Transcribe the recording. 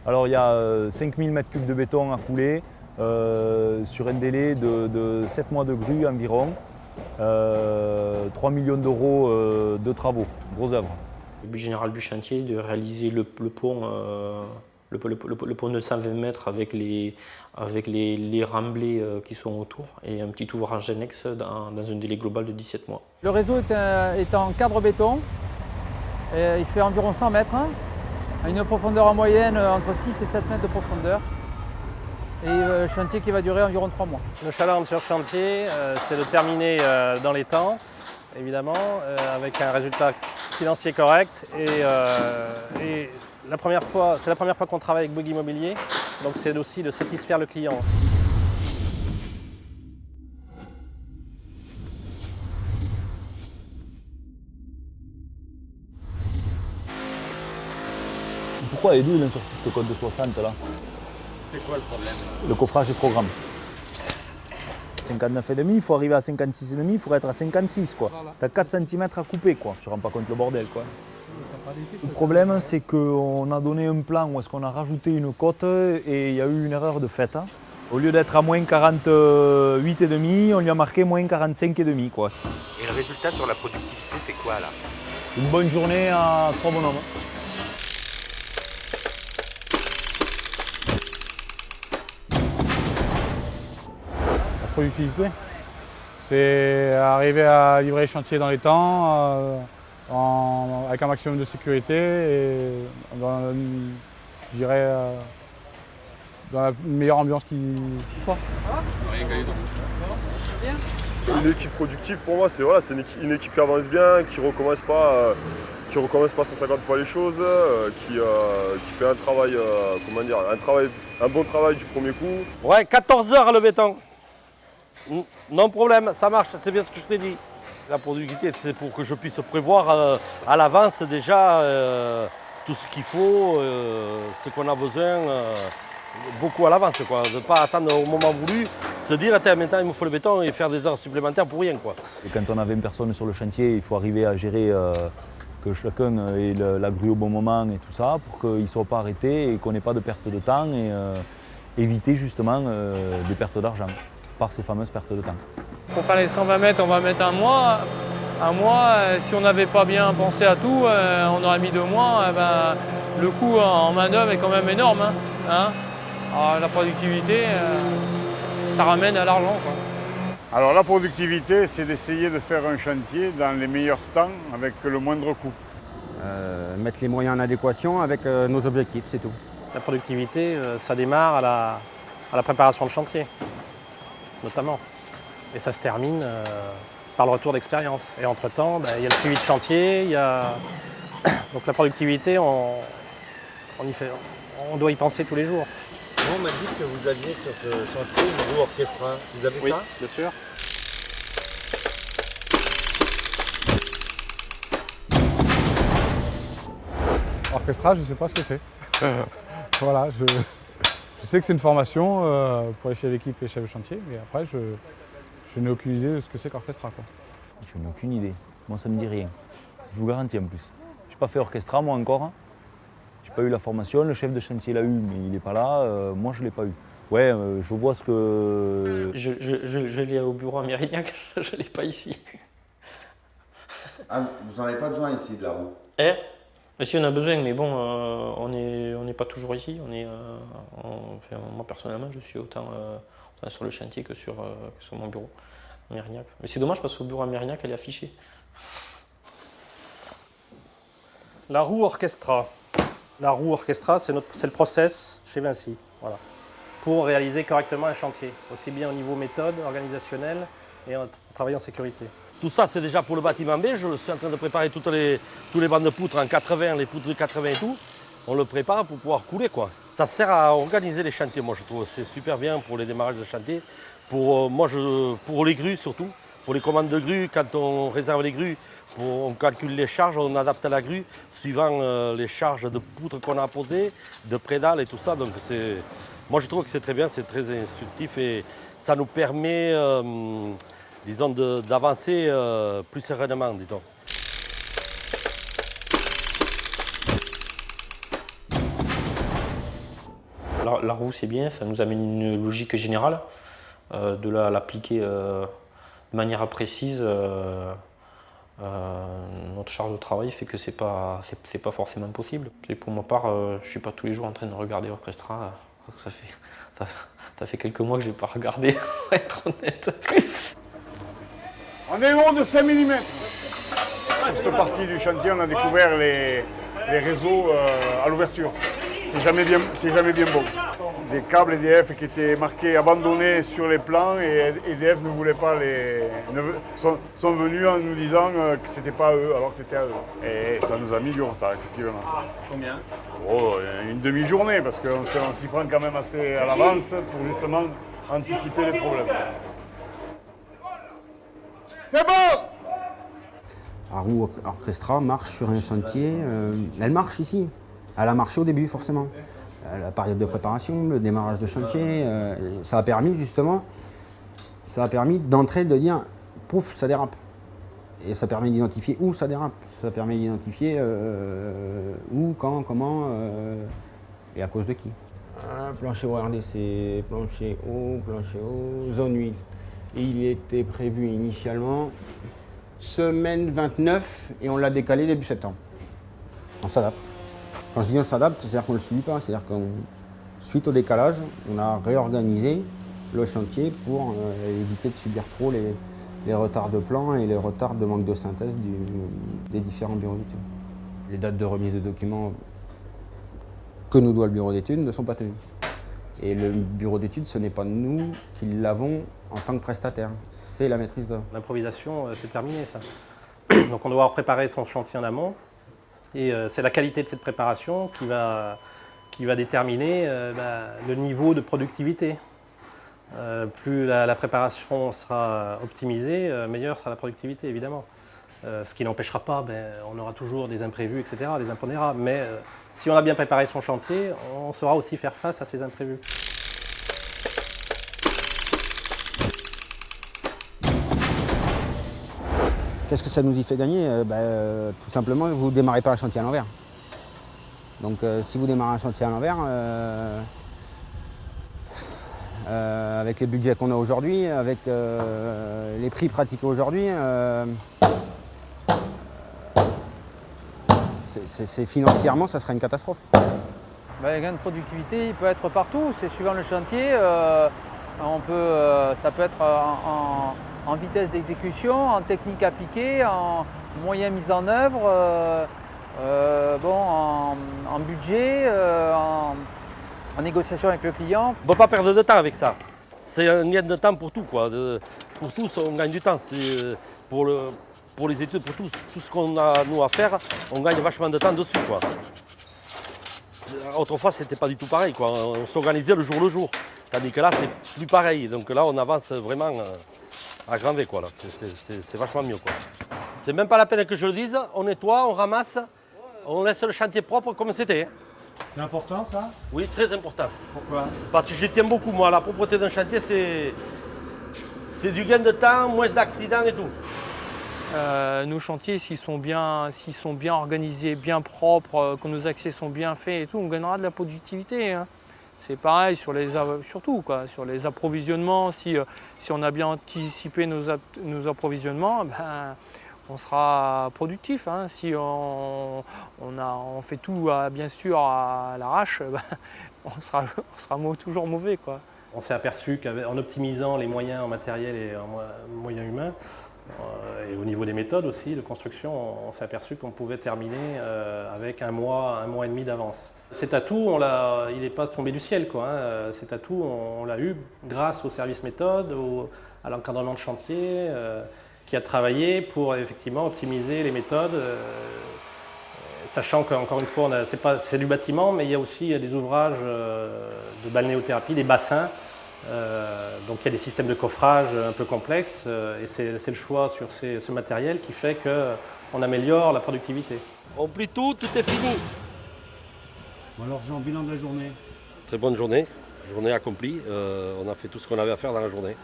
Alors il y a 5000 m3 de béton à couler sur un délai de 7 mois de grue environ. 3 millions d'euros de travaux, grosse œuvre. Le but général du chantier est de réaliser le pont, le pont de 120 mètres avec les remblais qui sont autour et un petit ouvrage annexe dans un délai global de 17 mois. Le réseau est en cadre béton, et il fait environ 100 mètres, à une profondeur en moyenne entre 6 et 7 mètres de profondeur. Et un chantier qui va durer environ 3 mois. Le challenge sur chantier, c'est de terminer dans les temps, évidemment, avec un résultat financier correct. Et c'est la première fois qu'on travaille avec Bouygues Immobilier, donc c'est aussi de satisfaire le client. Pourquoi Edu il a sorti ce code de 60 là? C'est quoi le problème? Le coffrage est trop grand. 59,5, il faut arriver à 56,5, il faudrait être à 56 quoi. Voilà. T'as 4 cm à couper quoi, tu te rends pas compte le bordel quoi. Le problème c'est qu'on a donné un plan où est-ce qu'on a rajouté une cote et il y a eu une erreur de fait. Hein. Au lieu d'être à moins 48,5, on lui a marqué moins 45,5 quoi. Et le résultat sur la productivité c'est quoi là? Une bonne journée à 3 bonhommes. Productivité, c'est arriver à livrer les chantiers dans les temps, avec un maximum de sécurité et je dirais dans la meilleure ambiance qui soit. Une équipe productive pour moi c'est une équipe qui avance bien, qui recommence pas 150 fois les choses, qui fait un travail, un bon travail du premier coup. Ouais, 14 heures le béton. Non problème, ça marche, c'est bien ce que je t'ai dit. La productivité, c'est pour que je puisse prévoir à l'avance déjà tout ce qu'il faut, ce qu'on a besoin, beaucoup à l'avance, quoi. De ne pas attendre au moment voulu, se dire attends, maintenant il me faut le béton et faire des heures supplémentaires pour rien, quoi. Et quand on a 20 personnes sur le chantier, il faut arriver à gérer que chacun ait la grue au bon moment et tout ça, pour qu'il ne soit pas arrêté et qu'on n'ait pas de perte de temps et éviter justement des pertes d'argent par ces fameuses pertes de temps. Pour faire les 120 mètres, on va mettre un mois. Un mois, si on n'avait pas bien pensé à tout, on aurait mis 2 mois. Le coût en main-d'œuvre est quand même énorme. Hein. Alors, la productivité, ça ramène à l'argent. Alors la productivité, c'est d'essayer de faire un chantier dans les meilleurs temps avec le moindre coût. Mettre les moyens en adéquation avec nos objectifs, c'est tout. La productivité, ça démarre à la préparation de chantier, notamment. Et ça se termine par le retour d'expérience. Et entre-temps, il y a le suivi de chantier, il y a... Donc la productivité, on doit y penser tous les jours. On m'a dit que vous aviez sur ce chantier une roue orchestra. Vous avez Oui, ça? bien sûr. Orchestra, je ne sais pas ce que c'est. Voilà, je sais que c'est une formation pour les chefs d'équipe et les chefs de chantier, mais après, je n'ai aucune idée de ce que c'est qu'orchestra. Je n'ai aucune idée. Moi, ça ne me dit rien. Je vous garantis en plus. Je n'ai pas fait orchestra, moi encore. Je n'ai pas eu la formation. Le chef de chantier l'a eu, mais il n'est pas là. Moi, je ne l'ai pas eu. Ouais, je vois ce que... Je l'ai au bureau à Mérignac, je ne l'ai pas ici. Ah, vous n'en avez pas besoin ici de la roue? Mais si on a besoin, mais bon, on n'est pas toujours ici. Moi, personnellement, je suis autant sur le chantier que sur mon bureau à Mérignac. Mais c'est dommage parce qu'au bureau à Mérignac, elle est affichée. La roue orchestra. La roue orchestra, c'est le process chez Vinci. Voilà. Pour réaliser correctement un chantier, aussi bien au niveau méthode, organisationnel et en travail en sécurité. Tout ça, c'est déjà pour le bâtiment B. Je suis en train de préparer tous les bancs de poutres en 80, les poutres de 80 et tout. On le prépare pour pouvoir couler, quoi. Ça sert à organiser les chantiers, moi, je trouve. C'est super bien pour les démarrages de chantier. Pour les grues, surtout. Pour les commandes de grues, quand on réserve les grues, on calcule les charges, on adapte à la grue suivant les charges de poutres qu'on a posées, de prédales et tout ça. Donc moi, je trouve que c'est très bien, c'est très instructif et ça nous permet, disons, d'avancer plus sereinement, disons. la roue c'est bien, ça nous amène une logique générale. De l'appliquer de manière précise, notre charge de travail fait que c'est pas forcément possible. Et pour ma part, je suis pas tous les jours en train de regarder Orchestra. Ça fait quelques mois que j'ai pas regardé, pour être honnête. On est haut de 5 mm. Sur cette partie du chantier, on a découvert les réseaux à l'ouverture. C'est jamais bien bon. Des câbles EDF qui étaient marqués abandonnés sur les plans et EDF ne voulait pas sont venus en nous disant que c'était pas à eux alors que c'était à eux. Et ça nous a mis du retard, effectivement. Combien? Oh, une demi-journée parce qu'on s'y prend quand même assez à l'avance pour justement anticiper les problèmes. C'est bon! La roue Orchestra marche sur un chantier, elle marche ici. Elle a marché au début forcément. La période de préparation, le démarrage de chantier, ça a permis justement, d'entrer, de dire pouf, ça dérape. Et ça permet d'identifier où ça dérape. Ça permet d'identifier où, quand, comment et à cause de qui. Plancher ORDC, plancher haut, zone 8. Il était prévu initialement semaine 29 et on l'a décalé début septembre. On s'adapte. Quand je dis on s'adapte, c'est-à-dire qu'on ne le subit pas, c'est-à-dire que suite au décalage, on a réorganisé le chantier pour éviter de subir trop les retards de plan et les retards de manque de synthèse des différents bureaux d'études. Les dates de remise de documents que nous doit le bureau d'études ne sont pas tenues. Et le bureau d'études, ce n'est pas nous qui l'avons en tant que prestataire, c'est la maîtrise d'œuvre. L'improvisation, c'est terminé ça. Donc on doit avoir préparé son chantier en amont. Et c'est la qualité de cette préparation qui va déterminer le niveau de productivité. Plus la préparation sera optimisée, meilleure sera la productivité évidemment. Ce qui n'empêchera pas, on aura toujours des imprévus, etc., des impondérables. Mais si on a bien préparé son chantier, on saura aussi faire face à ces imprévus. Qu'est-ce que ça nous y fait gagner? Tout simplement, vous ne démarrez pas un chantier à l'envers. Donc si vous démarrez un chantier à l'envers, avec les budgets qu'on a aujourd'hui, avec les prix pratiqués aujourd'hui, financièrement, ça serait une catastrophe. Le gain de productivité, il peut être partout, c'est suivant le chantier. Ça peut être en vitesse d'exécution, en technique appliquée, en moyens mis en œuvre, en budget, en négociation avec le client. On ne peut pas perdre de temps avec ça. C'est un gain de temps pour tout, quoi. Pour tous, on gagne du temps. Pour les études, pour tout ce qu'on a nous à faire, on gagne vachement de temps dessus, quoi. Autrefois, c'était pas du tout pareil, quoi. On s'organisait le jour. Tandis que là, c'est plus pareil. Donc là, on avance vraiment à grand V, quoi. C'est vachement mieux, quoi. C'est même pas la peine que je le dise. On nettoie, on ramasse, on laisse le chantier propre comme c'était. C'est important ça? Oui, très important. Pourquoi? Parce que je tiens beaucoup, moi. La propreté d'un chantier, c'est du gain de temps, moins d'accidents et tout. Nos chantiers, s'ils sont bien organisés, bien propres, que nos accès sont bien faits et tout, on gagnera de la productivité, hein. C'est pareil sur les approvisionnements. Si on a bien anticipé nos approvisionnements, on sera productif, hein. Si on fait tout bien sûr à l'arrache, on sera toujours mauvais, quoi. On s'est aperçu qu'en optimisant les moyens en matériel et en moyens humains, et au niveau des méthodes aussi de construction, on s'est aperçu qu'on pouvait terminer avec un mois et demi d'avance. Cet atout, il n'est pas tombé du ciel, quoi, hein. Cet atout, on l'a eu grâce au service méthode, à l'encadrement de chantier, qui a travaillé pour effectivement optimiser les méthodes, sachant qu'encore une fois, c'est du bâtiment, mais il y a aussi des ouvrages de balnéothérapie, des bassins. Donc il y a des systèmes de coffrage un peu complexes et c'est le choix sur ce matériel qui fait qu'on améliore la productivité. On plie tout est fini. Bon alors j'ai un bilan de la journée. Très bonne journée accomplie. On a fait tout ce qu'on avait à faire dans la journée.